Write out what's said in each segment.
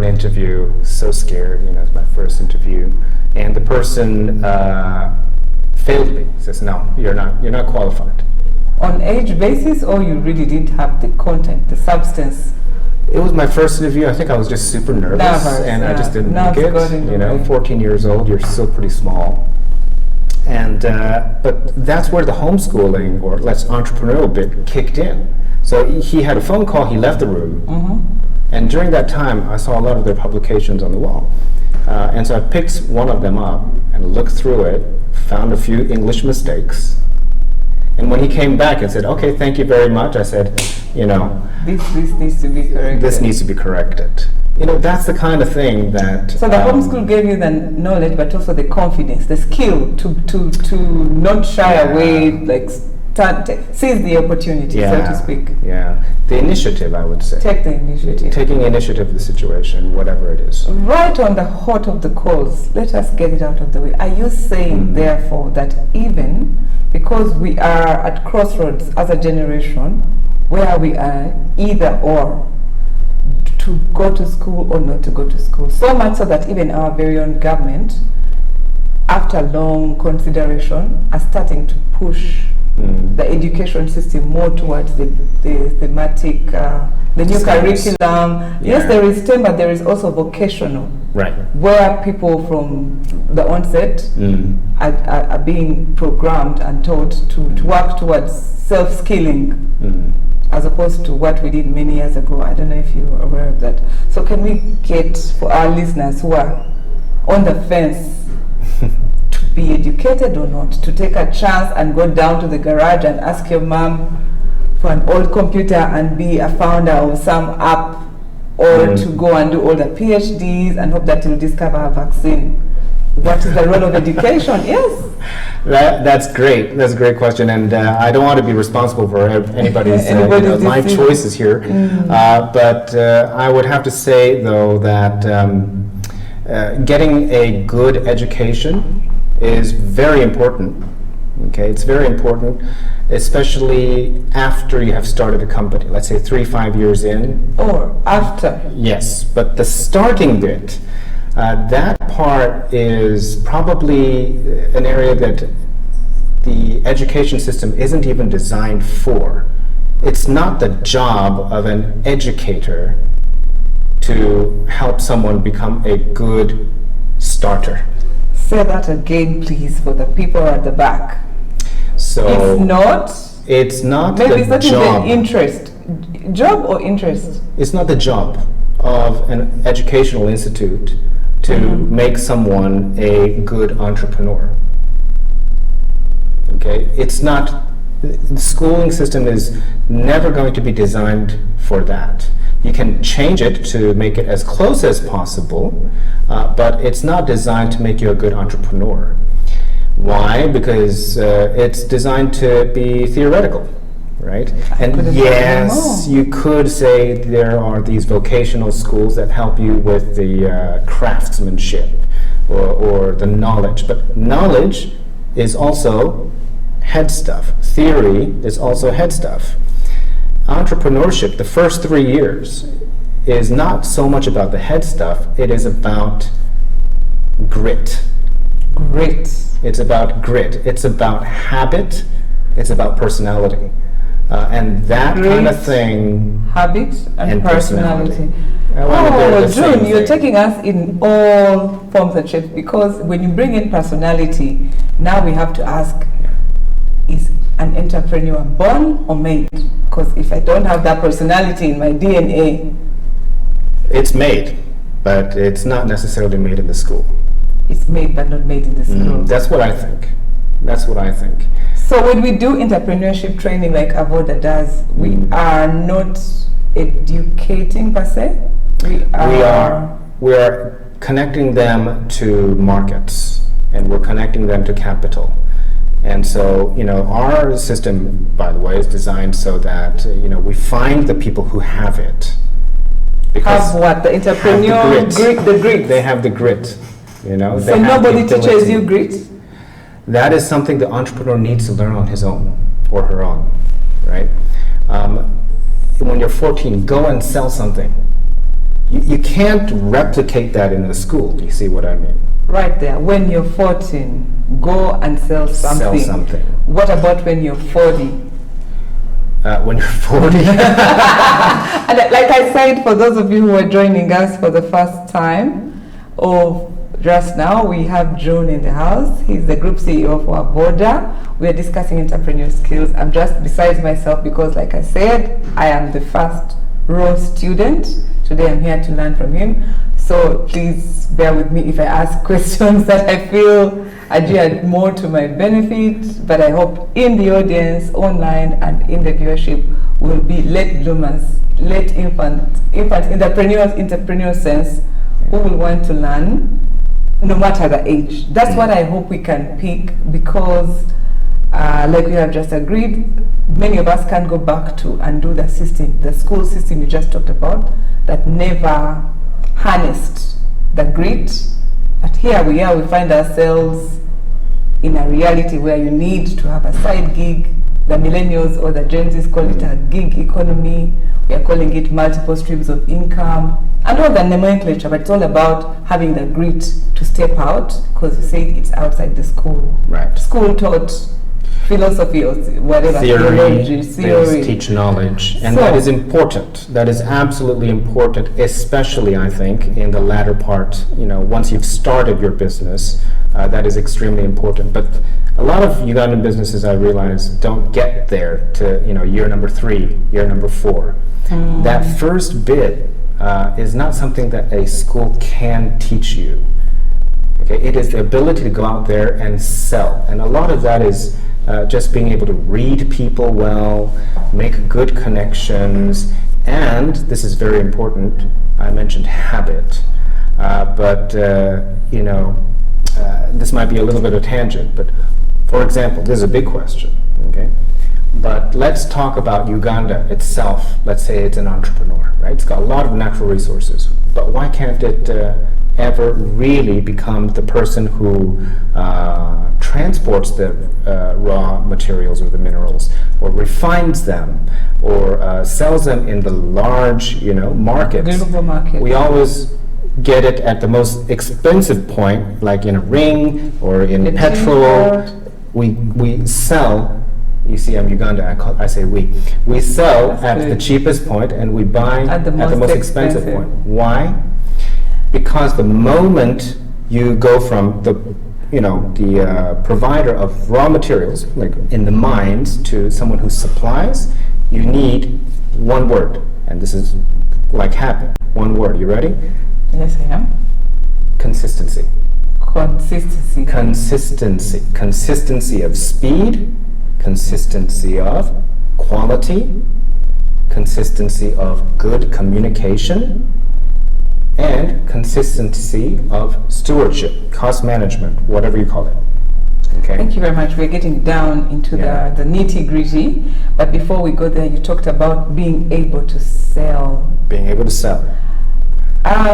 interview, so scared, it's my first interview, and the person failed me. Says, no, you're not qualified. On age basis, or you really didn't have the content, the substance? It was my first interview. I think I was just super nervous, and I just didn't make it. 14 years old, you're still pretty small. And but that's where the homeschooling or let's entrepreneurial bit kicked in. So he had a phone call, he left the room, and during that time I saw a lot of their publications on the wall. And so I picked one of them up and looked through it, found a few English mistakes. And when he came back and said, okay, thank you very much, I said, this needs to be corrected. This needs to be corrected. That's the kind of thing that... So the homeschool gave you the knowledge, but also the confidence, the skill to not shy away, like seize the opportunity, so to speak. Yeah, the initiative, I would say. Take the initiative. Taking initiative of the situation, whatever it is. Right on the heart of the cause, let us get it out of the way. Are you saying, therefore, that even because we are at crossroads as a generation, where we are either or, to go to school or not to go to school, so much so that even our very own government, after long consideration, are starting to push the education system more towards the thematic, the new curriculum. Yes, there is STEM, but there is also vocational, right? Where people from the onset are being programmed and taught to work towards self-skilling, as opposed to what we did many years ago. I don't know if you're aware of that. So can we get, for our listeners who are on the fence, to be educated or not, to take a chance and go down to the garage and ask your mom for an old computer and be a founder of some app, or to go and do all the PhDs and hope that you'll discover a vaccine? What is the role of education? Yes. That's great. That's a great question, and I don't want to be responsible for anybody's life choices here. But I would have to say, though, that getting a good education is very important. Okay, it's very important, especially after you have started a company. Let's say 3-5 years in, or after. Yes, but the starting bit. That part is probably an area that the education system isn't even designed for. It's not the job of an educator to help someone become a good starter. Say that again, please, for the people at the back. So it's not maybe the it's not job. Even interest. Job or interest? It's not the job of an educational institute to make someone a good entrepreneur. Okay, it's not. The schooling system is never going to be designed for that. You can change it to make it as close as possible, but it's not designed to make you a good entrepreneur. Why? Because it's designed to be theoretical, right? And yes, you could say there are these vocational schools that help you with the craftsmanship or the knowledge, but knowledge is also head stuff. Theory is also head stuff. Entrepreneurship, the first 3 years, is not so much about the head stuff, it is about grit. Grit. It's about grit. It's about habit. It's about personality. And that grit, kind of thing. Habit and personality. Oh, June, you're taking us in all forms and shapes, because when you bring in personality, now we have to ask, is an entrepreneur born or made? Because if I don't have that personality in my DNA... It's made, but it's not necessarily made in the school. It's made but not made in the school. That's what I think. That's what I think. So when we do entrepreneurship training like AVODA does, we are not educating per se? We are connecting them to markets, and we're connecting them to capital. And so, our system, by the way, is designed so that, we find the people who have it. Have what? The entrepreneur, the grit. They have the grit, So nobody teaches you grit? That is something the entrepreneur needs to learn on his own or her own, right? When you're 14, go and sell something. You can't replicate that in a school. You see what I mean? Right there. When you're 14, go and sell something. Sell something. What about when you're 40? When you're 40. And like I said, for those of you who are joining us for the first time, or just now, we have June in the house. He's the group CEO for AVODA. We are discussing entrepreneurial skills. I'm just besides myself because, like I said, I am the first raw student. Today I'm here to learn from him. So please bear with me if I ask questions that I feel are geared more to my benefit. But I hope in the audience, online and in the viewership, will be late bloomers, late infant entrepreneur sense, who will want to learn no matter the age. That's what I hope we can pick, because like we have just agreed, many of us can't go back to and do the system, the school system you just talked about, that never harnessed the grit. But here we are, we find ourselves in a reality where you need to have a side gig. The millennials or the Gen Zs call it a gig economy. We are calling it multiple streams of income and all the nomenclature, but it's all about having the grit to step out, because you say it's outside the school. Right. School taught philosophy or whatever, theory. Teach knowledge, and that is important. That is absolutely important, especially I think in the latter part. Once you've started your business, that is extremely important. But a lot of Ugandan businesses, I realize, don't get there to year number 3, year number 4. That first bit is not something that a school can teach you. Okay, it is the ability to go out there and sell, and a lot of that is just being able to read people well, make good connections, and this is very important. I mentioned habit, but this might be a little bit of tangent. But for example, this is a big question. Okay. But let's talk about Uganda itself. Let's say it's an entrepreneur, right? It's got a lot of natural resources, but why can't it ever really become the person who transports the raw materials or the minerals, or refines them, or sells them in the large, markets? Global market. We always get it at the most expensive point, like in a ring or in petrol. We sell. You see, I'm Uganda. I say we. We sell at the cheapest point, and we buy at the most expensive point. Why? Because the moment you go from the provider of raw materials, like in the mines, to someone who supplies, you need one word, and this is like habit. One word. You ready? Yes, I am. Consistency. Consistency. Consistency. Consistency of speed. Consistency of quality. Consistency of good communication. And consistency of stewardship, cost management, whatever you call it. Okay. Thank you very much. We're getting down into the nitty-gritty. But before we go there, you talked about being able to sell. Being able to sell.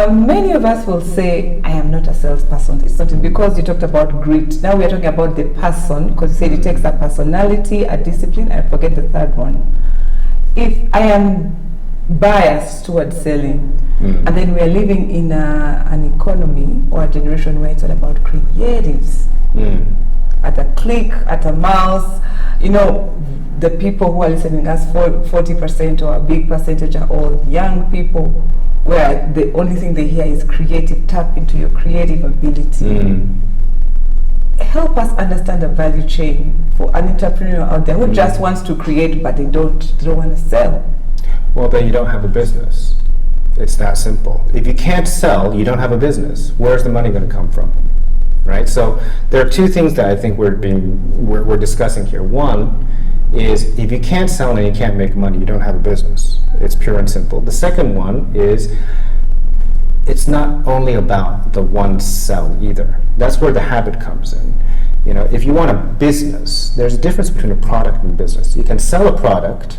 Many of us will say, I am not a salesperson. It's not because you talked about grit. Now we are talking about the person, because you said it takes a personality, a discipline, and I forget the third one. If I am biased towards selling, and then we are living in an economy or a generation where it's all about creatives. At a click, at a mouse, the people who are listening, us 40% or a big percentage are all young people, where the only thing they hear is creative. Tap into your creative ability. Help us understand the value chain for an entrepreneur out there who just wants to create, but they don't want to sell. Well, then you don't have a business. It's that simple. If you can't sell, you don't have a business. Where's the money going to come from? Right? So there are two things that I think we're discussing here. One is, if you can't sell and you can't make money, you don't have a business. It's pure and simple. The second one is, it's not only about the one sell either. That's where the habit comes in. If you want a business, there's a difference between a product and business. You can sell a product.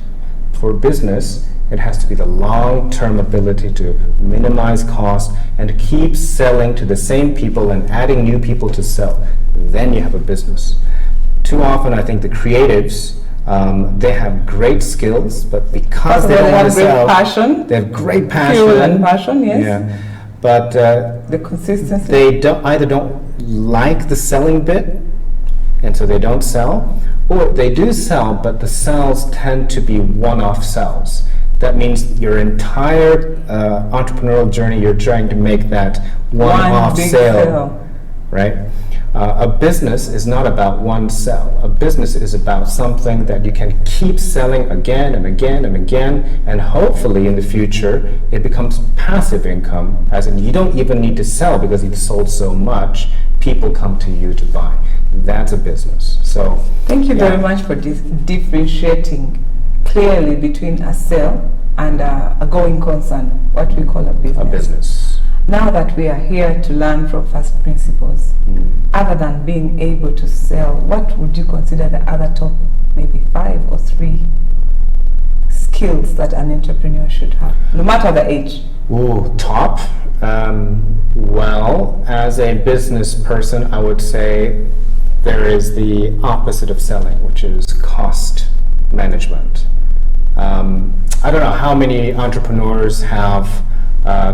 For business, it has to be the long-term ability to minimize cost and keep selling to the same people and adding new people to sell. Then you have a business. Too often, I think the creatives They have great skills, but because they don't want to sell, passion. they have great passion. Fuel and passion, yes. Yeah. But the consistency. they either don't like the selling bit, and so they don't sell, or they do sell, but the sales tend to be one-off sales. That means your entire entrepreneurial journey, you're trying to make that one-off sale, right? A business is not about one sell. A business is about something that you can keep selling again and again and again, and hopefully in the future it becomes passive income, as in you don't even need to sell because you've sold so much, people come to you to buy. That's a business. So thank you very much for differentiating clearly between a sale and a going concern, what we call a business. A business. Now that we are here to learn from first principles, other than being able to sell, what would you consider the other top, maybe 5 or 3 skills that an entrepreneur should have, no matter the age? Ooh, top? Well, as a business person, I would say there is the opposite of selling, which is cost management. I don't know how many entrepreneurs have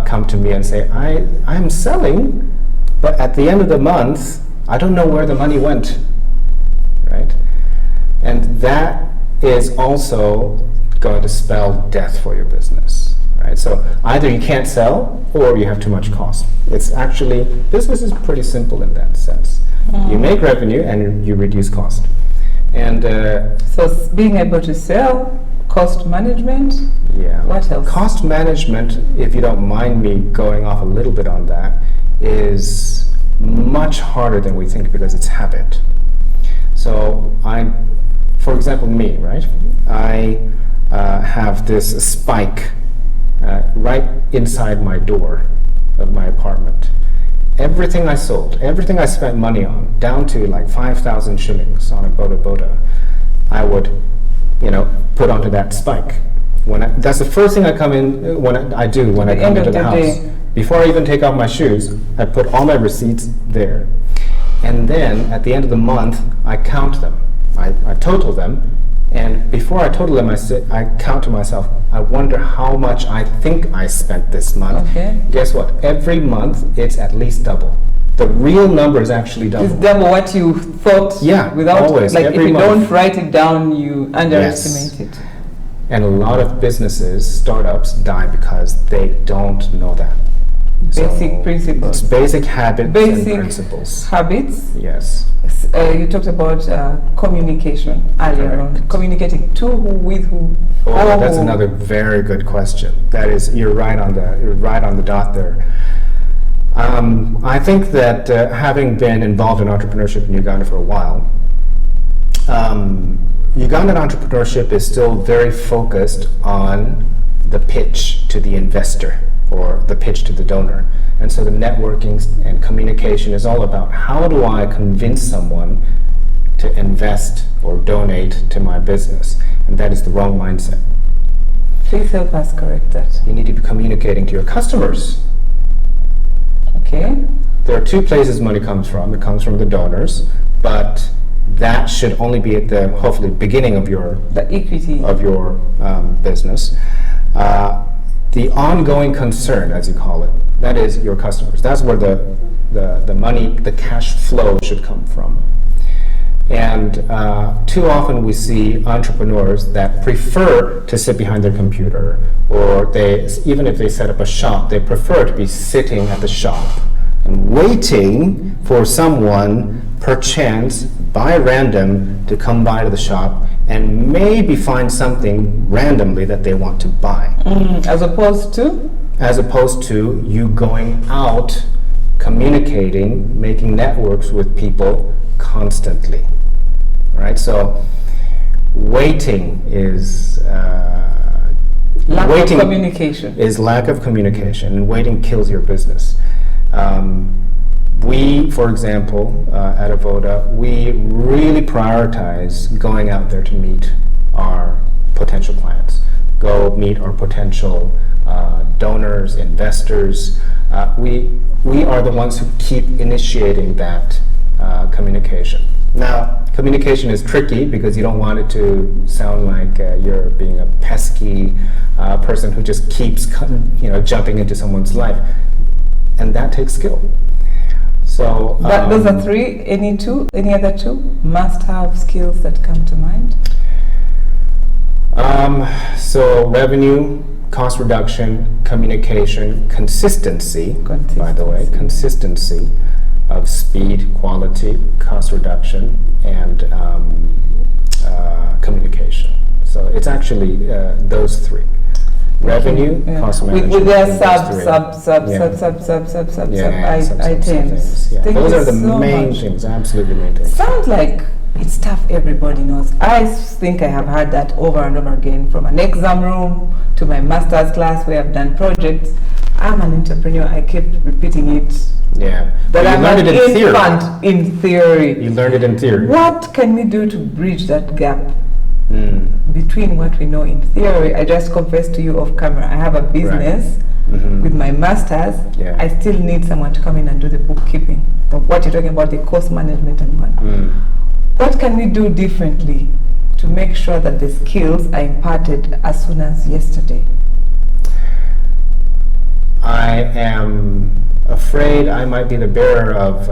come to me and say, I'm selling, but at the end of the month, I don't know where the money went, right? And that is also going to spell death for your business, right? So either you can't sell or you have too much cost. It's actually, business is pretty simple in that sense. You make revenue and you reduce cost. And so being able to sell, cost management. Yeah. What else? Cost management, if you don't mind me going off a little bit on that, is much harder than we think because it's habit. So for example, me, right? I have this spike right inside my door of my apartment. Everything I sold, everything I spent money on, down to like 5,000 shillings on a AVODA, I would, put onto that spike. That's the first thing I come in when I come into the house. Before I even take off my shoes, I put all my receipts there. And then at the end of the month, I count them. I total them. And before I total them, I count to myself, I wonder how much I think I spent this month. Okay. Guess what? Every month, it's at least double. The real number is actually double. It's double what you thought. Yeah, without, always. Like every if you month. don't write it down, you underestimate it. And a lot of businesses, startups, die because they don't know that. Basic principles. It's basic habits and principles. Habits. Yes. You talked about communication earlier on. Communicating to who, with who. Oh, that's another very good question. That is, you're right on the dot there. I think that having been involved in entrepreneurship in Uganda for a while, Ugandan entrepreneurship is still very focused on the pitch to the investor or the pitch to the donor. And so the networking and communication is all about how do I convince someone to invest or donate to my business? And that is the wrong mindset. Please help us correct that. You need to be communicating to your customers. Okay. There are 2 places money comes from. It comes from the donors, but that should only be at the hopefully beginning of the equity of your business. The ongoing concern, as you call it, that is your customers. That's where the money, the cash flow should come from. And too often we see entrepreneurs that prefer to sit behind their computer, or even if they set up a shop, they prefer to be sitting at the shop and waiting for someone, perchance, by random, to come by to the shop and maybe find something randomly that they want to buy. As opposed to? As opposed to you going out, communicating, making networks with people constantly. Right? So waiting is lack of communication. Is lack of communication, and waiting kills your business. We, for example, at AVODA, we really prioritize going out there to meet our potential clients, go meet our potential donors, investors. We are the ones who keep initiating that communication. Now, communication is tricky because you don't want it to sound like you're being a pesky person who just keeps, jumping into someone's life, and that takes skill. So those are three. Any other two must-have skills that come to mind? So revenue, cost reduction, communication, consistency. By the way, consistency of speed, quality, cost reduction, and communication. So it's actually those three. Revenue, cost management. With their items. Yeah. Those are the main things, absolutely main things. Sounds like it's stuff everybody knows. I think I have heard that over and over again, from an exam room to my master's class where I've done projects. I'm an entrepreneur. I kept repeating it. Yeah. But I'm an infant in theory. You learned it in theory. What can we do to bridge that gap between what we know in theory? I just confessed to you off camera, I have a business with my master's. Yeah. I still need someone to come in and do the bookkeeping. What you're talking about, the cost management and what. What can we do differently to make sure that the skills are imparted as soon as yesterday? I am afraid I might be the bearer of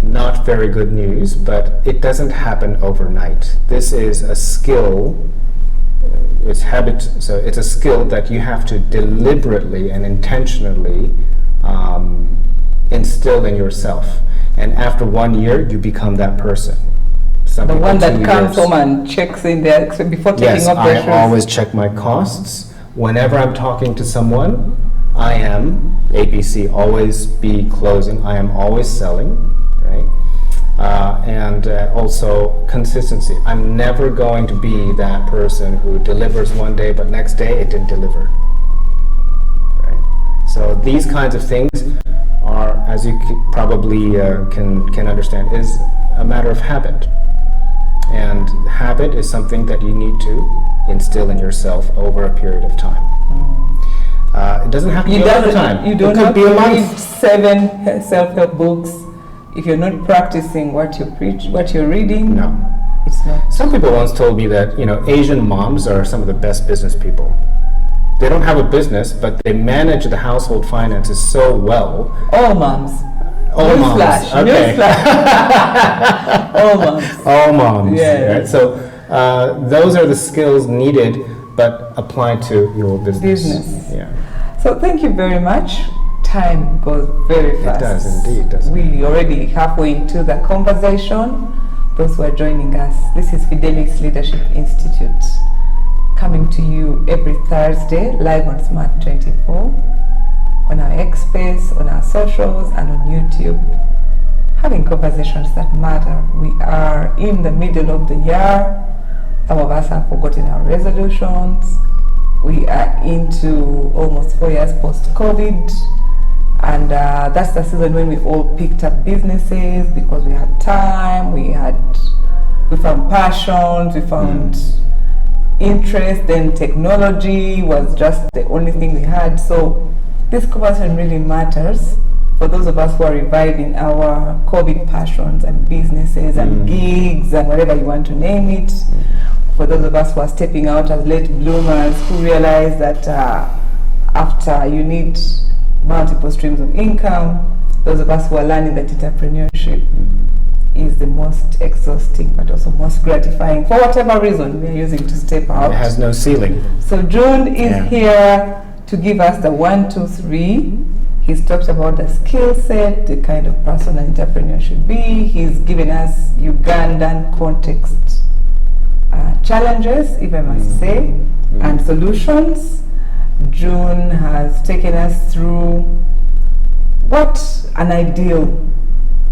not very good news, but it doesn't happen overnight. This is a skill, it's habit, so it's a skill that you have to deliberately and intentionally instill in yourself. And after 1 year, you become that person. Some the one that 2 comes years. home and checks in there before taking off their shoes. I always check my costs. Whenever I'm talking to someone, I am ABC, always be closing. I am always selling, right? And also consistency. I'm never going to be that person who delivers one day, but next day it didn't deliver, right? So these kinds of things are, as you probably can understand, is a matter of habit. And habit is something that you need to instill in yourself over a period of time. It doesn't have to be all the time. You don't have to read 7 self-help books if you're not practicing what you preach, what you're reading. No. It's not. Some people once told me that, Asian moms are some of the best business people. They don't have a business, but they manage the household finances so well. All moms. All moms. Newsflash. Okay. All moms. All moms. Yeah. Right? So those are the skills needed, but applied to your business. Yeah. So thank you very much. Time goes very fast. It does indeed, doesn't it? We already halfway into the conversation. Those who are joining us, this is Fidelis Leadership Institute, coming to you every Thursday, live on Smart 24, on our X Space, on our socials, and on YouTube, having conversations that matter. We are in the middle of the year. Some of us have forgotten our resolutions. We are into almost 4 years post-COVID, and that's the season when we all picked up businesses because we had time, we found passions, we found interest, then technology was just the only thing we had. So this conversation really matters for those of us who are reviving our COVID passions and businesses and gigs and whatever you want to name it. For those of us who are stepping out as late bloomers, who realize that after you need multiple streams of income, those of us who are learning that entrepreneurship is the most exhausting but also most gratifying for whatever reason we are using to step out. It has no ceiling. So June is here to give us the 1, 2, 3. He's talked about the skill set, the kind of person an entrepreneur should be. He's given us Ugandan context challenges, if I must say, and solutions. June has taken us through what an ideal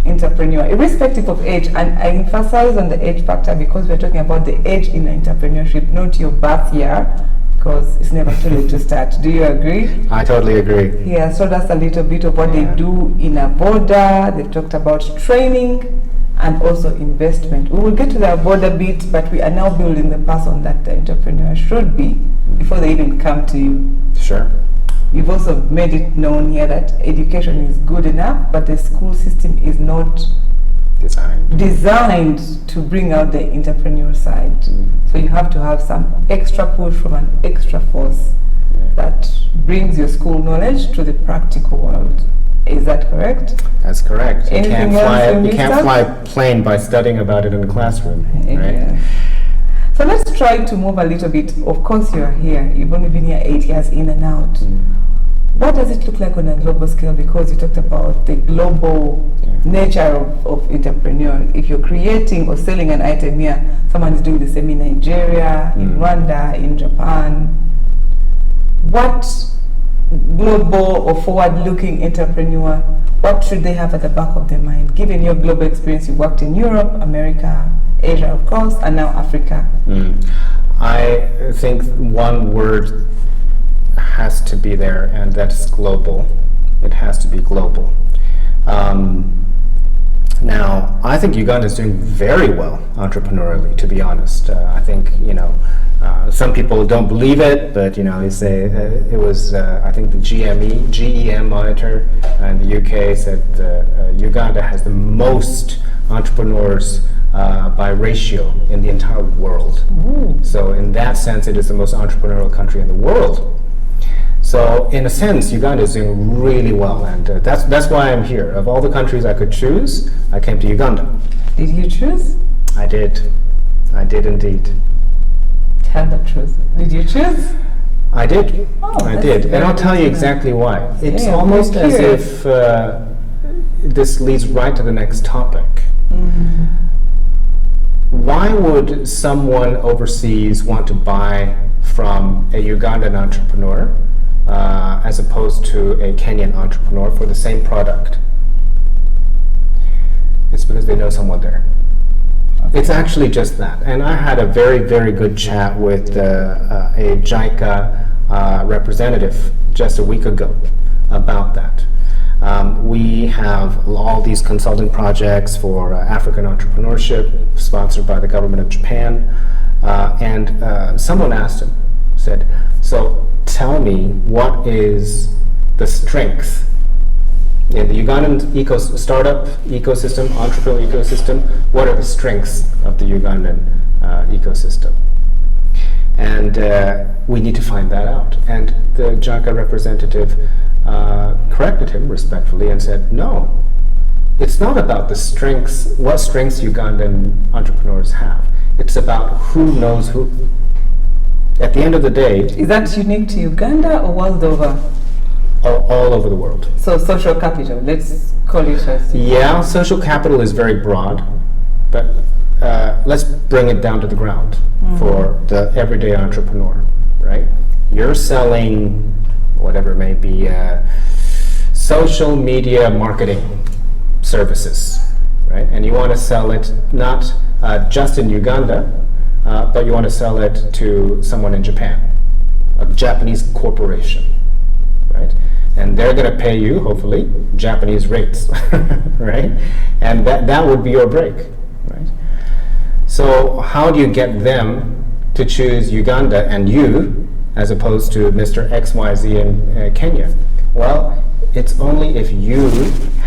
entrepreneur, irrespective of age, and I emphasize on the age factor because we're talking about the age in entrepreneurship, not your birth year, because it's never too late to start. Do you agree? I totally agree. He has told us a little bit of what they do in AVODA. They've talked about training and also investment. We will get to the AVODA bit, but we are now building the person that the entrepreneur should be before they even come to you. Sure. You've also made it known here that education is good enough, but the school system is not designed to bring out the entrepreneur side. So you have to have some extra push from an extra force that brings your school knowledge to the practical world. Is that correct? That's correct. You Anything can't fly a plane by studying about it in the classroom, right? So let's try to move a little bit. Of course, you are here. You've only been here 8 years in and out. What does it look like on a global scale? Because you talked about the global nature of entrepreneur. If you're creating or selling an item here, someone is doing the same in Nigeria, in Rwanda, in Japan. What global or forward-looking entrepreneur, what should they have at the back of their mind? Given your global experience, you worked in Europe, America, Asia, of course, and now Africa. I think one word has to be there, and that's global. It has to be global. Now, I think Uganda is doing very well entrepreneurially, to be honest. I think, some people don't believe it, but, they say it was, I think the GEM monitor in the UK said Uganda has the most entrepreneurs by ratio in the entire world. So in that sense, it is the most entrepreneurial country in the world. So in a sense, Uganda is doing really well, and that's why I'm here. Of all the countries I could choose, I came to Uganda. Did you choose? I did indeed. Tell the truth. Did you choose? I did. I did, and I'll tell you exactly why. It's almost as if this leads right to the next topic. Why would someone overseas want to buy from a Ugandan entrepreneur as opposed to a Kenyan entrepreneur for the same product? It's because they know someone there. It's actually just that. And I had a very, very good chat with a JICA representative just a week ago about that. We have all these consulting projects for African entrepreneurship sponsored by the government of Japan. And someone asked him, said, so tell me, what is the strength in the Ugandan startup ecosystem, entrepreneurial ecosystem? What are the strengths of the Ugandan ecosystem? And we need to find that out. And the JICA representative corrected him respectfully and said, no, it's not about the strengths, what strengths Ugandan entrepreneurs have. It's about who knows who. At the end of the day... Is that unique to Uganda or world over? All over the world. So social capital, let's call it as... Yeah, social capital is very broad, but let's bring it down to the ground for the everyday entrepreneur, right? You're selling whatever it may be, social media marketing services, right? And you want to sell it not just in Uganda, but you want to sell it to someone in Japan, a Japanese corporation, right? And they're going to pay you, hopefully, Japanese rates, right? And that would be your break, right? So how do you get them to choose Uganda and you, as opposed to Mr. XYZ in Kenya? Well, it's only if you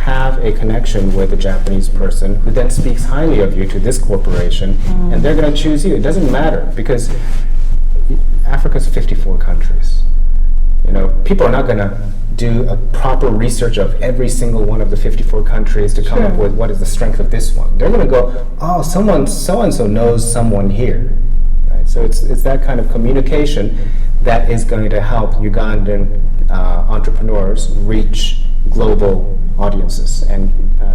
have a connection with a Japanese person who then speaks highly of you to this corporation, and they're going to choose you. It doesn't matter, because Africa's 54 countries. People are not going to do a proper research of every single one of the 54 countries to come up with what is the strength of this one. They're going to go, oh, someone so-and-so knows someone here. Right? So it's that kind of communication that is going to help Ugandan entrepreneurs reach global audiences and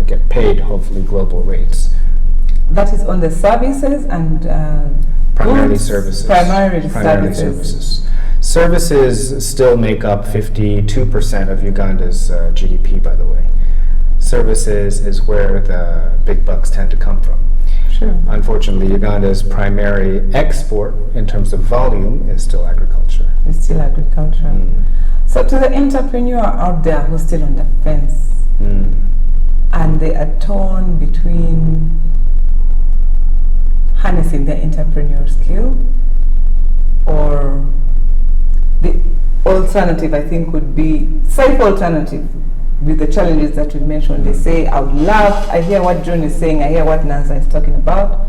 get paid, hopefully, global rates. That is on the services and primarily goods? Services. Primarily services. Services still make up 52% of Uganda's GDP, by the way. Services is where the big bucks tend to come from. Sure. Unfortunately, Uganda's primary export in terms of volume is still agriculture. It's still agriculture. So to the entrepreneur out there who's still on the fence, and they are torn between harnessing their entrepreneur skill, or the alternative, I think, would be safe alternative, with the challenges that we mentioned, they say, I hear what June is saying, I hear what Nanza is talking about,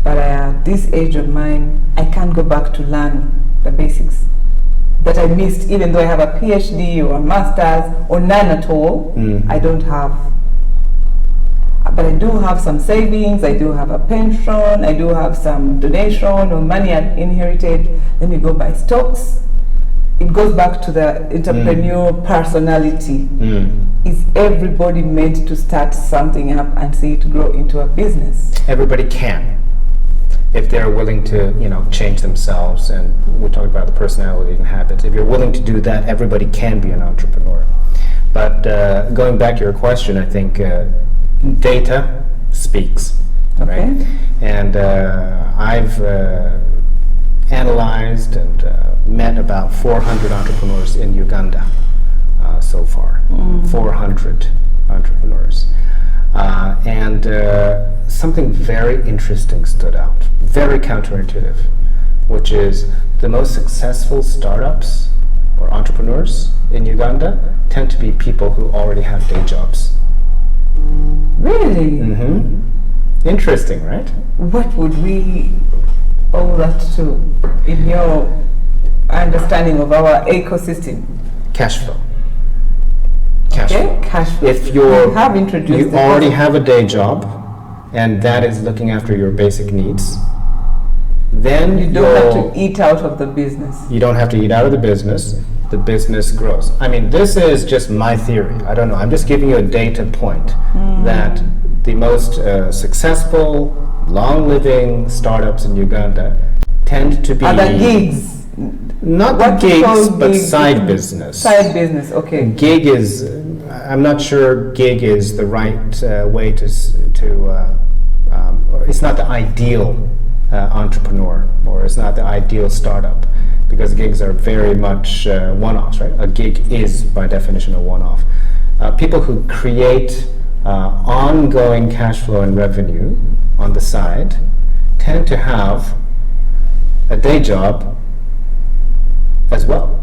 but at this age of mine, I can't go back to learn the basics that I missed, even though I have a PhD or a master's or none at all. I don't have. But I do have some savings, I do have a pension, I do have some donation or money I've inherited. Let me go buy stocks. It goes back to the entrepreneur personality. Is everybody meant to start something up and see it grow into a business? Everybody can, if they're willing to, change themselves. And we talked about the personality and habits. If you're willing to do that, everybody can be an entrepreneur. But going back to your question, I think data speaks, right? And I've analyzed and met about 400 entrepreneurs in Uganda so far. 400 entrepreneurs. And something very interesting stood out, very counterintuitive, which is the most successful startups or entrepreneurs in Uganda tend to be people who already have day jobs. Really? Interesting, right? What would we owe that to in your understanding of our ecosystem? Cash flow. Cash flow. Cash flow. If you already have a day job and that is looking after your basic needs, then you don't have to eat out of the business. You don't have to eat out of the business. The business grows. I mean, this is just my theory. I don't know. I'm just giving you a data point that the most successful, long-living startups in Uganda tend to be... Are the gigs? Not the gigs, but side business. Side business, okay. Gig is... I'm not sure gig is the right way to it's not the ideal entrepreneur, or it's not the ideal startup, because gigs are very much one-offs, right? A gig is, by definition, a one-off. People who create ongoing cash flow and revenue on the side tend to have a day job as well.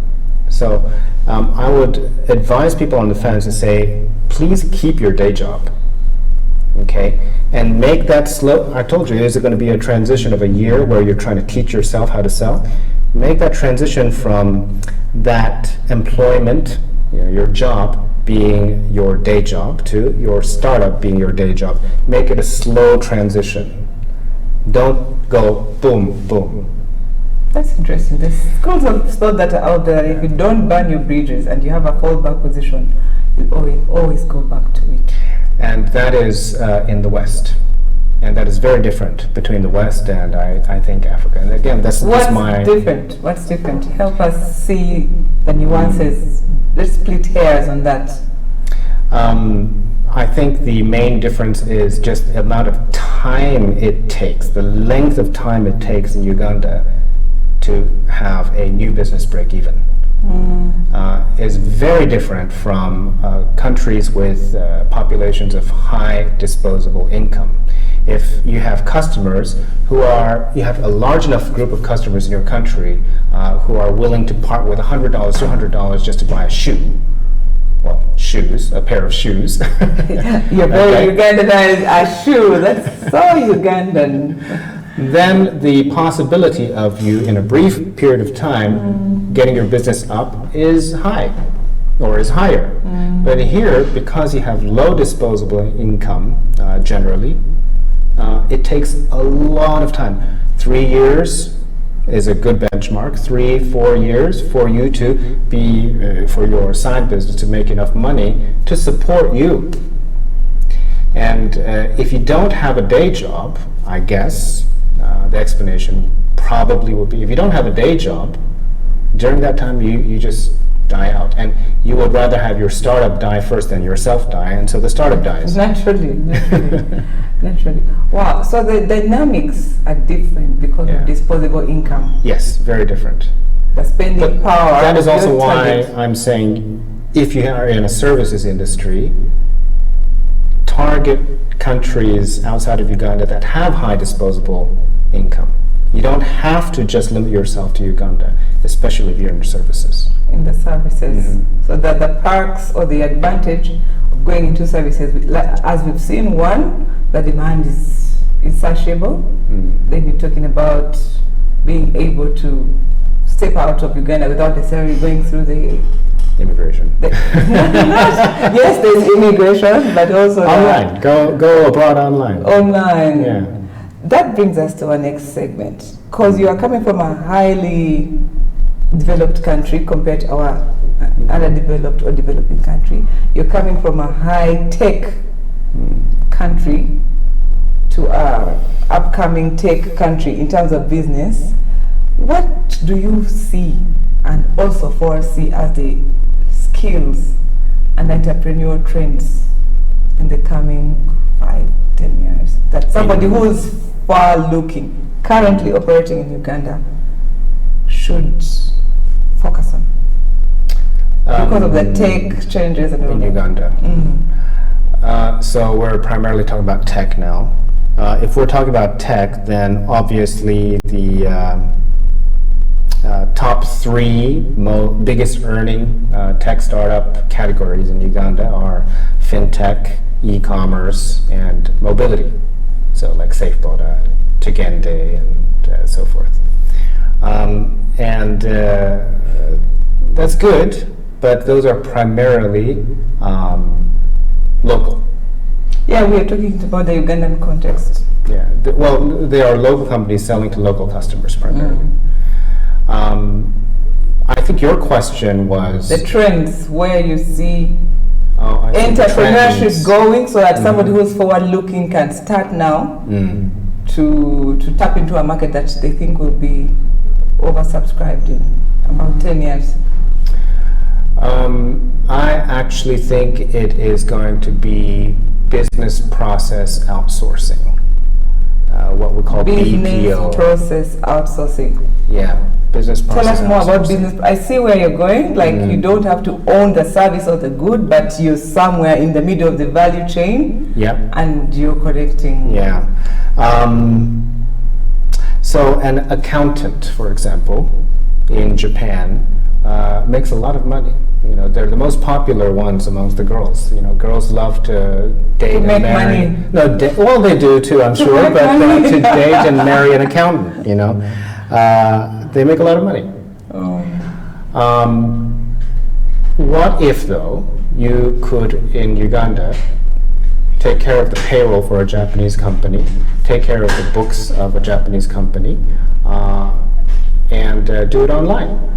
So I would advise people on the fence to say, please keep your day job, okay? And make that slow. I told you, is it going to be a transition of a year where you're trying to teach yourself how to sell? Make that transition from that employment, your job being your day job, to your startup being your day job. Make it a slow transition. Don't go boom, boom. That's interesting. There's schools of thought that are out there. If you don't burn your bridges and you have a fallback position, you always go back to it. And that is in the West. And that is very different between the West and I think Africa. And again, that's my... What's different? Help us see the nuances. Let's split hairs on that. I think the main difference is just the amount of time it takes, the length of time it takes in Uganda to have a new business break even. Is very different from countries with populations of high disposable income. If you have customers you have a large enough group of customers in your country who are willing to part with $100, $200 just to buy a shoe, well, shoes, a pair of shoes. You're very Ugandanized, a shoe, that's so Ugandan. Then the possibility of you in a brief period of time getting your business up is high, or is higher. But here, because you have low disposable income generally, it takes a lot of time. 3 years is a good benchmark. 3-4 years for you to be, for your side business to make enough money to support you. And if you don't have a day job, I guess, the explanation probably would be, if you don't have a day job, during that time you just die out. And you would rather have your startup die first than yourself die, and so the startup dies. Naturally. Wow, so the dynamics are different because of disposable income. Yes, very different. The spending power. That is also why I'm saying, if you are in a services industry, target countries outside of Uganda that have high disposable income. You don't have to just limit yourself to Uganda, especially if you're in the services. In the services. Mm-hmm. So that the perks or the advantage of going into services, as we've seen, one, the demand is insatiable. Mm. Then you're talking about being able to step out of Uganda without necessarily going through the Immigration. yes, there's immigration, but also Online. Go abroad online. Online. Yeah. That brings us to our next segment, because you are coming from a highly developed country compared to our underdeveloped or developing country. You're coming from a high-tech country to a upcoming tech country in terms of business. What do you see and also foresee as the skills and entrepreneurial trends in the coming 5-10 years that somebody who is far looking, currently operating in Uganda, should focus on because of the tech changes and all in that? Uganda? Mm. So we're primarily talking about tech now. If we're talking about tech, then obviously the top three biggest earning tech startup categories in Uganda are fintech, e-commerce, and mobility. So like AVODA, Tugende, and so forth. And that's good, but those are primarily local. Yeah, we are talking about the Ugandan context. Yeah, well, they are local companies selling to local customers primarily. I think your question was the trends where you see I see the entrepreneurship trends. going, so that somebody who's forward-looking can start now to tap into a market that they think will be oversubscribed in about 10 years. I actually think it is going to be business process outsourcing, what we call Business BPO. process outsourcing. Yeah, business Tell process us more about outsourcing. business. I see where you're going. Like you don't have to own the service or the good, but you're somewhere in the middle of the value chain. Yep. And you're correcting. Yeah. So an accountant, for example, in Japan makes a lot of money. You know, they're the most popular ones amongst the girls. You know, girls love to date and make marry. money. No, well, they do too, I'm sure, make but money. to date and marry an accountant, you know, they make a lot of money. What if, though, you could, in Uganda, take care of the payroll for a Japanese company, take care of the books of a Japanese company, and do it online?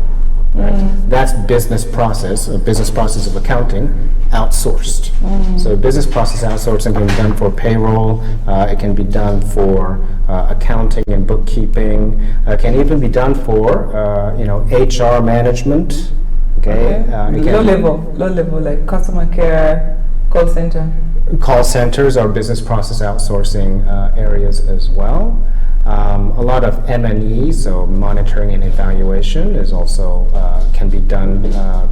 Right? That's business process of accounting outsourced. So business process outsourcing can be done for payroll, it can be done for accounting and bookkeeping, it can even be done for HR management. Okay. Low level, like customer care, call center. Call centers are business process outsourcing areas as well. A lot of M&E, so monitoring and evaluation, is also can be done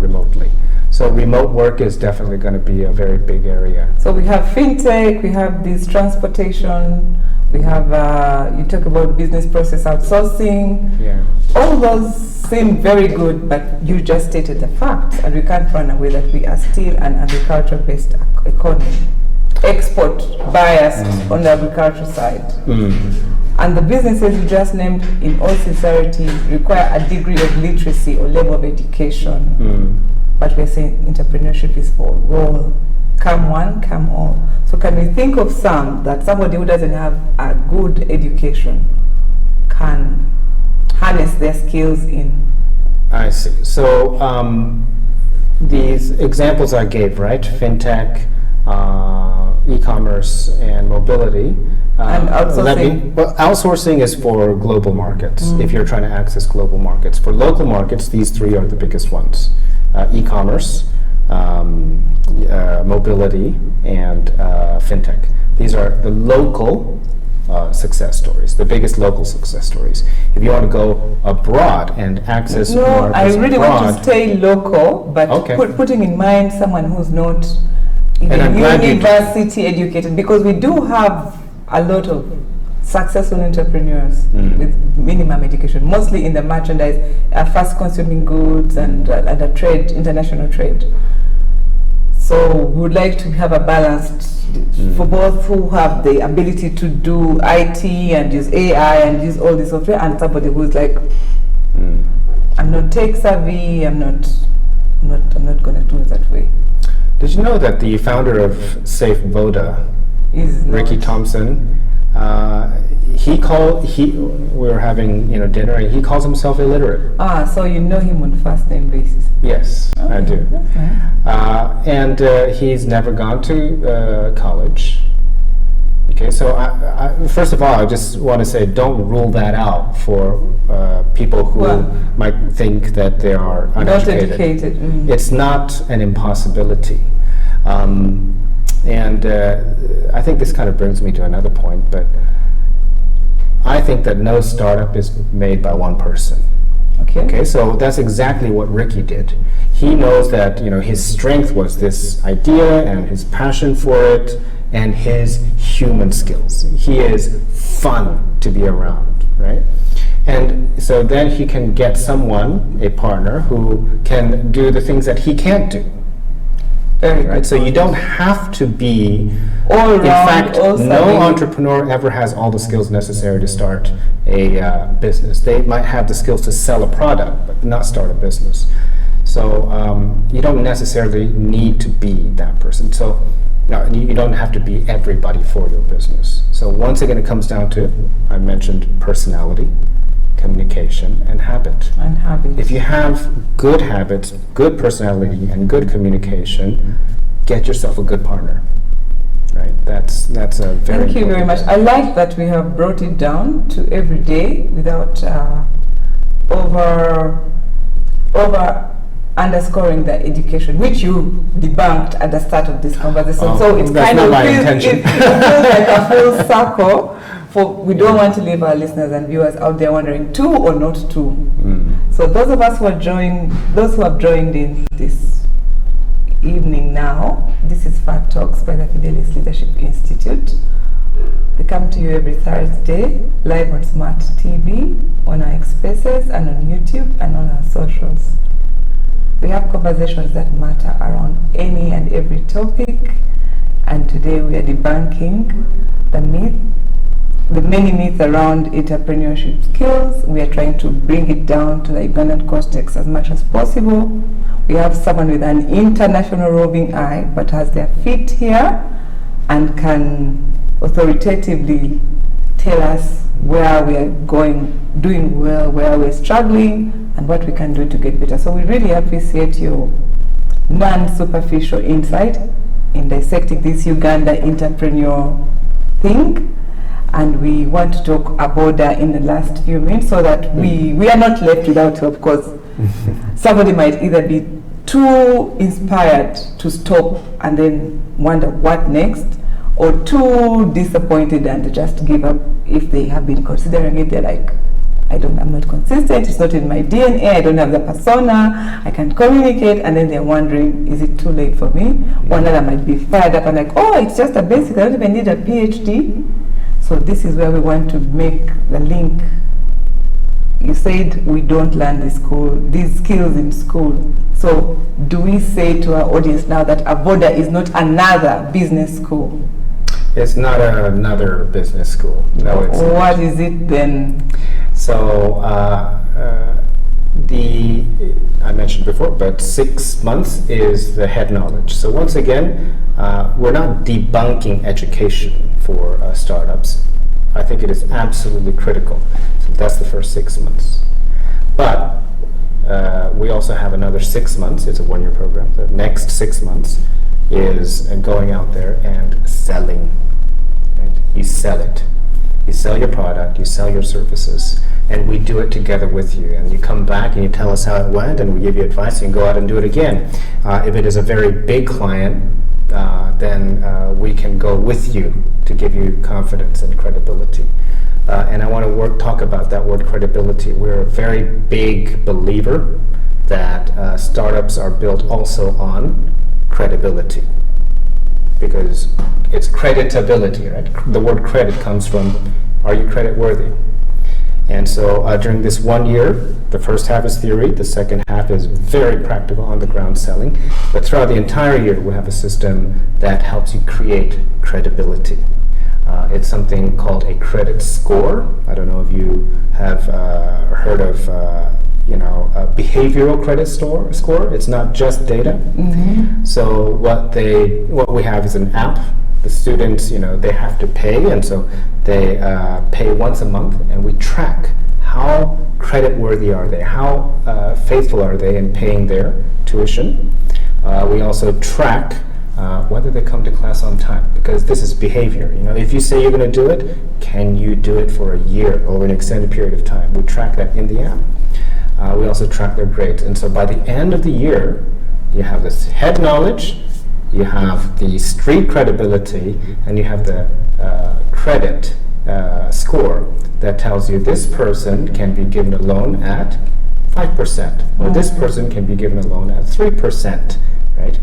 remotely. So remote work is definitely going to be a very big area. So we have fintech, we have this transportation, we have you talk about business process outsourcing. Yeah. All those seem very good, but you just stated the facts, and we can't run away that we are still an agriculture-based economy, export biased on the agriculture side. And the businesses you just named, in all sincerity, require a degree of literacy or level of education. But we're saying entrepreneurship is for all. Come one, come all. So can we think of somebody who doesn't have a good education can harness their skills in? I see. So these examples I gave, right? Fintech, e-commerce, and mobility. And outsourcing. Outsourcing is for global markets, if you're trying to access global markets. For local markets, these three are the biggest ones. E-commerce, mobility, and fintech. These are the local success stories, the biggest local success stories. If you want to go abroad and access markets I really abroad, want to stay local, but putting in mind someone who's not even university educated, because we do have a lot of successful entrepreneurs with minimum education, mostly in the merchandise, fast consuming goods and a trade, international trade. So we would like to have a balance for both who have the ability to do IT and use AI and use all this software, and somebody who's like, I'm not tech savvy, I'm not going to do it that way. Did you know that the founder of AVODA Is Ricky not. Thompson, we were having dinner, and he calls himself illiterate. So you know him on first name basis. Yes, I do. That's nice. And he's never gone to college. Okay, so I first of all, I just want to say, don't rule that out for people who might think that they are uneducated. Not educated. It's not an impossibility. And I think this kind of brings me to another point, but I think that no startup is made by one person. Okay, so that's exactly what Ricky did. He knows that his strength was this idea and his passion for it and his human skills. He is fun to be around, right? And so then he can get someone, a partner, who can do the things that he can't do. Right, so you don't have to be all around. In fact, no entrepreneur ever has all the skills necessary to start a business. They might have the skills to sell a product, but not start a business. So you don't necessarily need to be that person. So you don't have to be everybody for your business. So once again, it comes down to, I mentioned personality, communication, and habit. If you have good habits, good personality, and good communication, get yourself a good partner. Right? That's a very. Thank you very much. I like that we have brought it down to every day without over underscoring the education, which you debunked at the start of this conversation. So it kind of feels like a full circle. We don't want to leave our listeners and viewers out there wondering, two or not two. So those of us who have joined in this evening now, this is Fact Talks by the Fidelis Leadership Institute. They come to you every Thursday, live on Smart TV, on our X Spaces, and on YouTube, and on our socials. We have conversations that matter around any and every topic, and today we are debunking the many myths around entrepreneurship skills. We are trying to bring it down to the Ugandan context as much as possible. We have someone with an international roving eye, but has their feet here and can authoritatively tell us where we are doing well, where we're struggling, and what we can do to get better. So we really appreciate your non-superficial insight in dissecting this Uganda entrepreneur thing. And we want to talk AVODA in the last few minutes so that we are not left without help, because somebody might either be too inspired to stop and then wonder what next, or too disappointed and just give up if they have been considering it. They're like, I'm not consistent, it's not in my DNA, I don't have the persona, I can't communicate, and then they're wondering, is it too late for me? One other might be fired up and like, it's just a basic, I don't even need a PhD. So this is where we want to make the link. You said we don't learn these skills in school. So do we say to our audience now that AVODA is not another business school? It's not another business school. No, it's not. What is it then? So I mentioned before, but 6 months is the head knowledge. So once again, we're not debunking education for startups. I think it is absolutely critical. So that's the first 6 months. But we also have another 6 months. It's a one-year program. The next 6 months is going out there and selling. Right? You sell it. You sell your product, you sell your services, and we do it together with you. And you come back and you tell us how it went, and we give you advice, and you go out and do it again. If it is a very big client, then we can go with you to give you confidence and credibility. And I want to talk about that word credibility. We're a very big believer that startups are built also on credibility, because it's creditability, right? The word credit comes from are you credit worthy? And so during this 1 year, the first half is theory, the second half is very practical on the ground selling. But throughout the entire year, we have a system that helps you create credibility. It's something called a credit score. I don't know if you have heard of a behavioral credit score. It's not just data. Mm-hmm. So what we have is an app. The students, they have to pay, and so they pay once a month, and we track how credit worthy are they, how faithful are they in paying their tuition. We also track whether they come to class on time, because this is behavior. If you say you're going to do it, can you do it for a year or an extended period of time? We track that in the app. We also track their grades, and so by the end of the year, you have this head knowledge, you have the street credibility, and you have the credit score that tells you this person can be given a loan at 5%, or this person can be given a loan at 3%, right?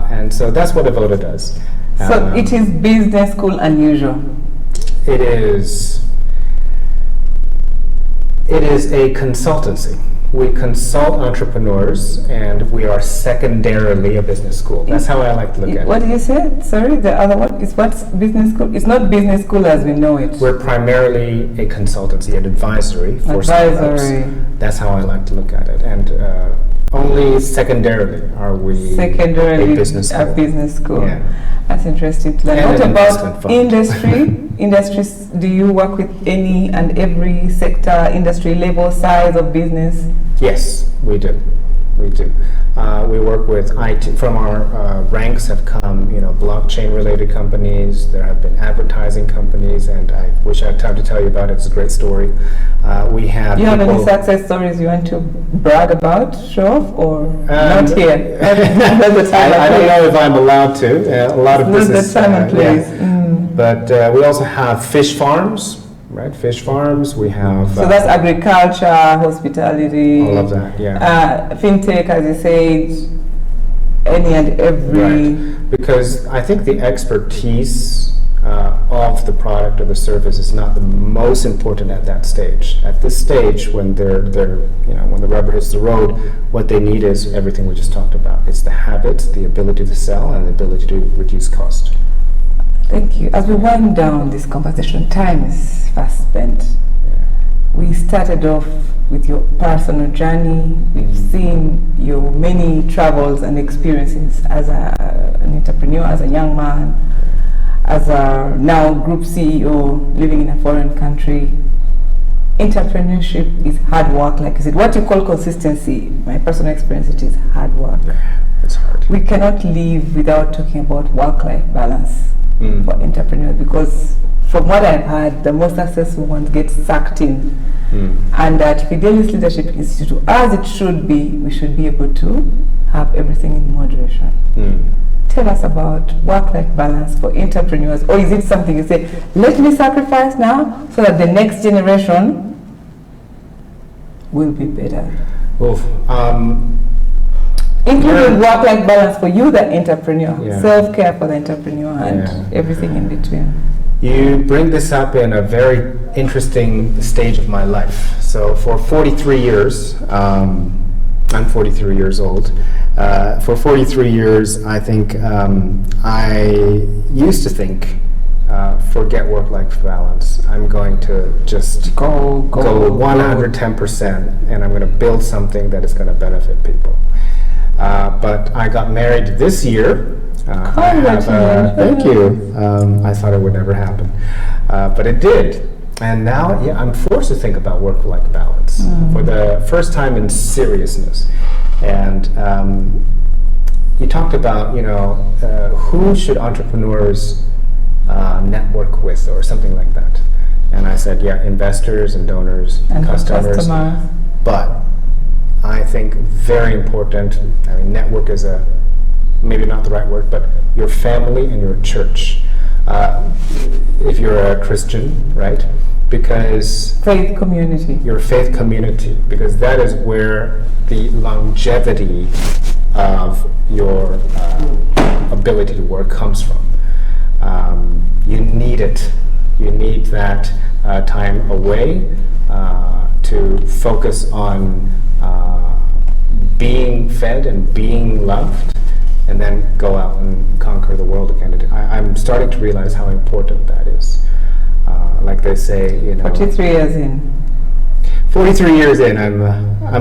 And so that's what AVODA does. So it is business school unusual. It is a consultancy. We consult entrepreneurs, and we are secondarily a business school. That's how I like to look at it. What did you say? Sorry, the other one is what's business school? It's not business school as we know it. We're primarily a consultancy, an advisory for startups. That's how I like to look at it. And only secondarily are we a business school. Yeah. That's interesting to learn. And what about industry? Industries, do you work with any and every sector, industry level, size of business? Yes, we do. We work with IT. From our ranks have come, blockchain-related companies. There have been advertising companies, and I wish I had time to tell you about it. It's a great story. We have. You have any success stories you want to brag about, show off, or not here? I don't know if I'm allowed to. A lot of business. Not the time and place. But we also have fish farms. Right, fish farms. We have. So that's agriculture, hospitality. All of that, yeah. Fintech, as you said, any and every. Right. Because I think the expertise of the product or the service is not the most important at that stage. At this stage, when when the rubber hits the road, what they need is everything we just talked about. It's the habits, the ability to sell, and the ability to reduce cost. Thank you. As we wind down this conversation, time is fast spent. Yeah. We started off with your personal journey. We've seen your many travels and experiences as an entrepreneur, as a young man, as a now group CEO living in a foreign country. Entrepreneurship is hard work, like you said. What you call consistency, my personal experience, it is hard work. Yeah, it's hard. We cannot live without talking about work-life balance. For entrepreneurs, because from what I've heard, the most successful ones get sucked in. And at Fidelis Leadership Institute, as it should be, we should be able to have everything in moderation. Tell us about work-life balance for entrepreneurs, or is it something you say, let me sacrifice now so that the next generation will be better? Including work-life balance for you, the entrepreneur, self-care for the entrepreneur, and everything in between. You bring this up in a very interesting stage of my life. So for 43 years, I'm 43 years old. For 43 years, I think I used to think, forget work-life balance. I'm going to just go 110%, and I'm going to build something that is going to benefit people. But I got married this year. Thank you. I thought it would never happen, but it did. And now, I'm forced to think about work-life balance for the first time in seriousness. And you talked about, who should entrepreneurs network with, or something like that. And I said, investors and donors and customers. But I think very important, network is maybe not the right word, but your family and your church. If you're a Christian, right? Because faith community. Your faith community, because that is where the longevity of your ability to work comes from. You need it. You need that time away to focus on being fed and being loved, and then go out and conquer the world again. I'm starting to realize how important that is. Like they say, 43 years in. 43 years in, I'm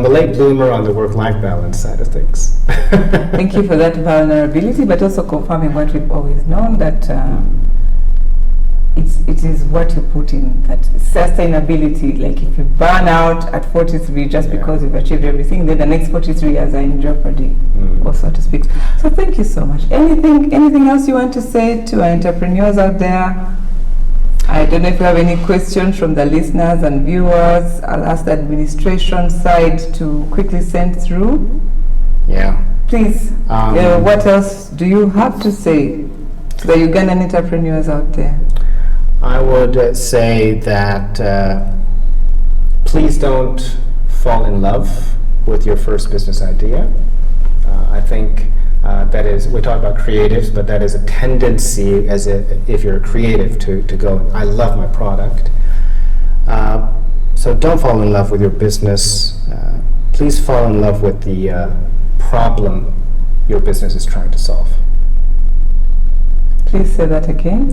a late bloomer on the work-life balance side of things. Thank you for that vulnerability, but also confirming what we've always known, that it is what you put in, that sustainability. Like if you burn out at 43 just because you've achieved everything, then the next 43 years are in jeopardy, or so to speak. So thank you so much. Anything else you want to say to our entrepreneurs out there? I don't know if you have any questions from the listeners and viewers. I'll ask the administration side to quickly send through. Yeah. Please, what else do you have to say to the Ugandan entrepreneurs out there? I would say that please don't fall in love with your first business idea. I think that is, we talk about creatives, but that is a tendency if you're a creative to go, I love my product. So don't fall in love with your business. Please fall in love with the problem your business is trying to solve. Please say that again.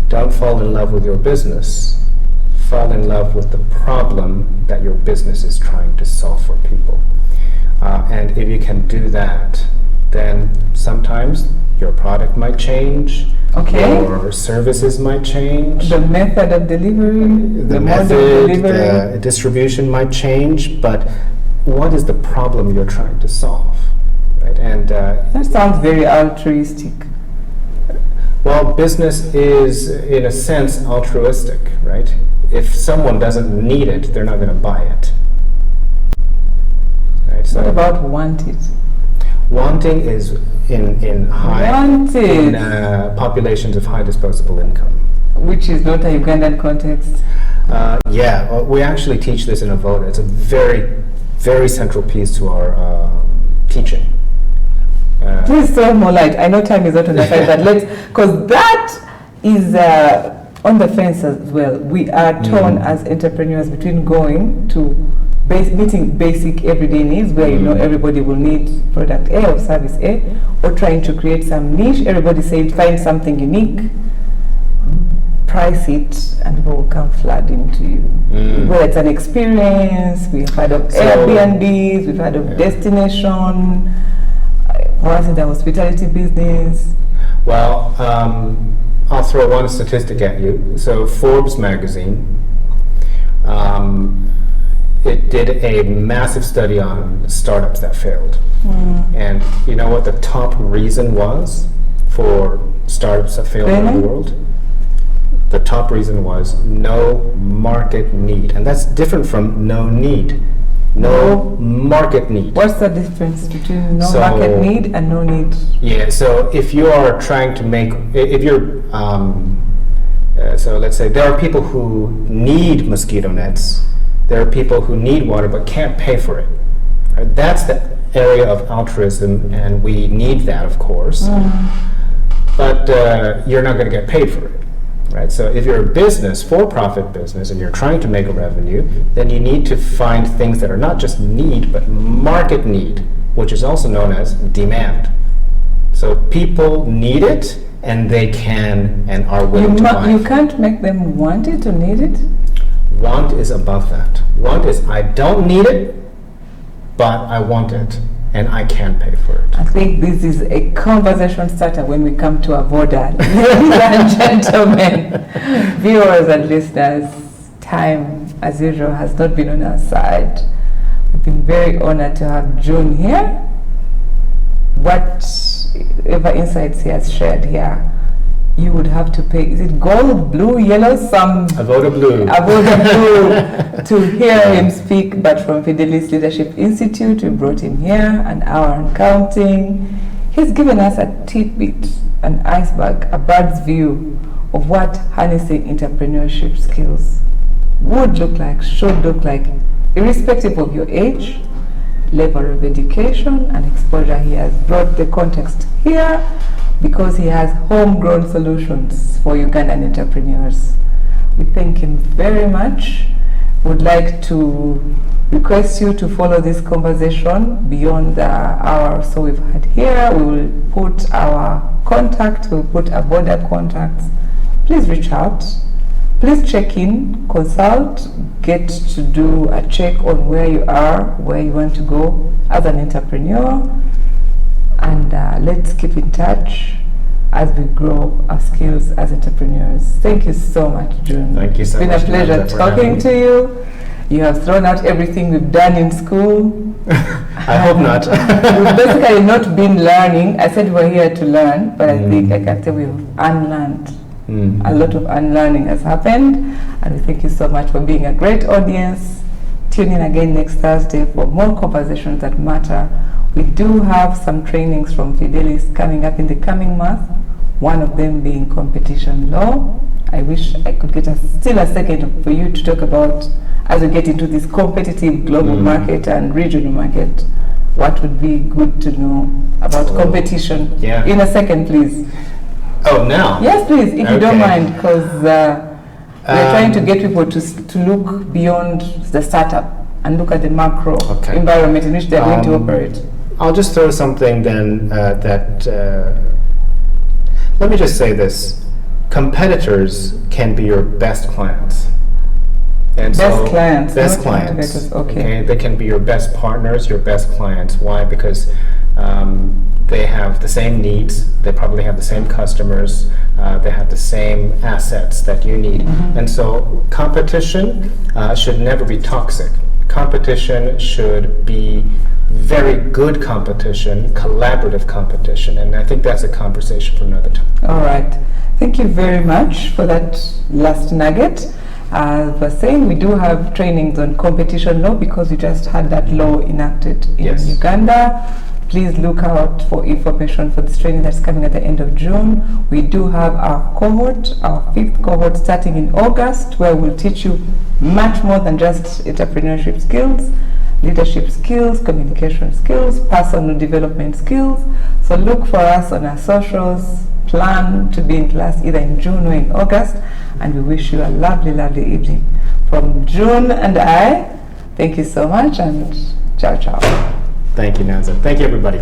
Don't fall in love with your business. Fall in love with the problem that your business is trying to solve for people. And if you can do that, then sometimes your product might change, your services might change, the method of delivery, the method, the distribution might change, but what is the problem you're trying to solve? Right? And that sounds very altruistic. Well, business is, in a sense, altruistic, right? If someone doesn't need it, they're not going to buy it. Right? So what about want it? Wanting is in populations of high disposable income. Which is not a Ugandan context. We actually teach this in AVODA. It's a very, very central piece to our teaching. Please throw more light. I know time is not on the side, but because that is on the fence as well. We are torn as entrepreneurs between going to meeting basic everyday needs, where everybody will need product A or service A, or trying to create some niche. Everybody said find something unique, price it, and people will come flooding to you. Whether it's an experience, we've heard of Airbnbs, we've heard of destination, for us in the hospitality business. Well, I'll throw one statistic at you. So Forbes magazine, it did a massive study on startups that failed. And you know what the top reason was for startups that failed around the world? The top reason was no market need. And that's different from no need. No market need. What's the difference between market need and no need? Yeah, so if you are trying to make, so let's say there are people who need mosquito nets. There are people who need water but can't pay for it. Right? That's the area of altruism, and we need that, of course. But you're not going to get paid for it. Right? So if you're a business, for-profit business, and you're trying to make a revenue, then you need to find things that are not just need, but market need, which is also known as demand. So people need it, and they can and are willing to buy it. You can't make them want it or need it? Want is above that. Want is, I don't need it, but I want it, and I can pay for it. I think this is a conversation starter when we come to AVODA. Ladies and gentlemen, viewers and listeners, time, as usual, has not been on our side. We've been very honored to have June here. Whatever insights he has shared here, you would have to pay, is it gold, blue, yellow, AVODA blue. AVODA blue to hear him speak. But from Fidelis Leadership Institute, we brought him here, an hour and counting. He's given us a tidbit, an iceberg, a bird's view of what harnessing entrepreneurship skills would look like, should look like, irrespective of your age, level of education and exposure. He has brought the context here because he has homegrown solutions for Ugandan entrepreneurs. We thank him very much. Would like to request you to follow this conversation beyond the hour or so we've had here. We will put our contact, we'll put AVODA contacts. Please reach out. Please check in, consult, get to do a check on where you are, where you want to go as an entrepreneur, and let's keep in touch as we grow our skills as entrepreneurs. Thank you so much, June. Thank you so much. It's been a pleasure talking to you. You have thrown out everything we've done in school. I hope not. We've basically not been learning. I said we're here to learn, but I think I can tell we've unlearned. A lot of unlearning has happened, and we thank you so much for being a great audience. Tune in again next Thursday for more conversations that matter. We do have some trainings from Fidelis coming up in the coming month, one of them being competition law. I wish I could get still a second for you to talk about, as we get into this competitive global market and regional market, what would be good to know about competition. In a second, please. Oh, now? Yes, please, if you don't mind, because we're trying to get people to look beyond the startup and look at the macro environment in which they're going to operate. I'll just throw something then let me just say this. Competitors can be your best clients. And best clients. Best clients. Okay. They can be your best partners, your best clients. Why? Because they have the same needs, they probably have the same customers, they have the same assets that you need. And so competition should never be toxic. Competition should be very good competition, collaborative competition, and I think that's a conversation for another time. All right. Thank you very much for that last nugget. As we're saying, we do have trainings on competition law because we just had that law enacted in Uganda. Please look out for information for this training that's coming at the end of June. We do have our cohort, our 5th cohort, starting in August, where we'll teach you much more than just entrepreneurship skills, leadership skills, communication skills, personal development skills. So look for us on our socials. Plan to be in class either in June or in August, and we wish you a lovely, lovely evening. From June and I, thank you so much, and ciao, ciao. Thank you, Nanza. Thank you, everybody.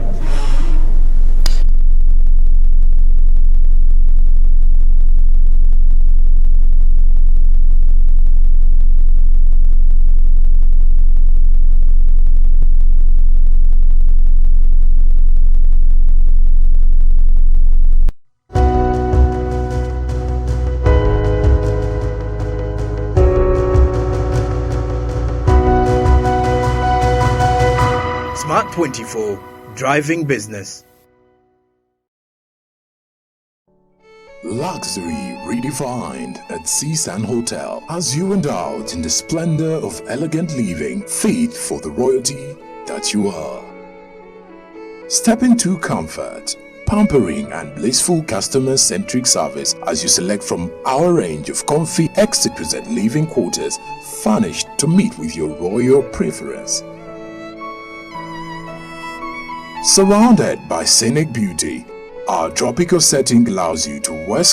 Smart 24, driving business. Luxury redefined at Seasand Hotel as you indulge in the splendor of elegant living fit for the royalty that you are. Step into comfort, pampering and blissful customer-centric service as you select from our range of comfy exquisite living quarters furnished to meet with your royal preference. Surrounded by scenic beauty, our tropical setting allows you to rest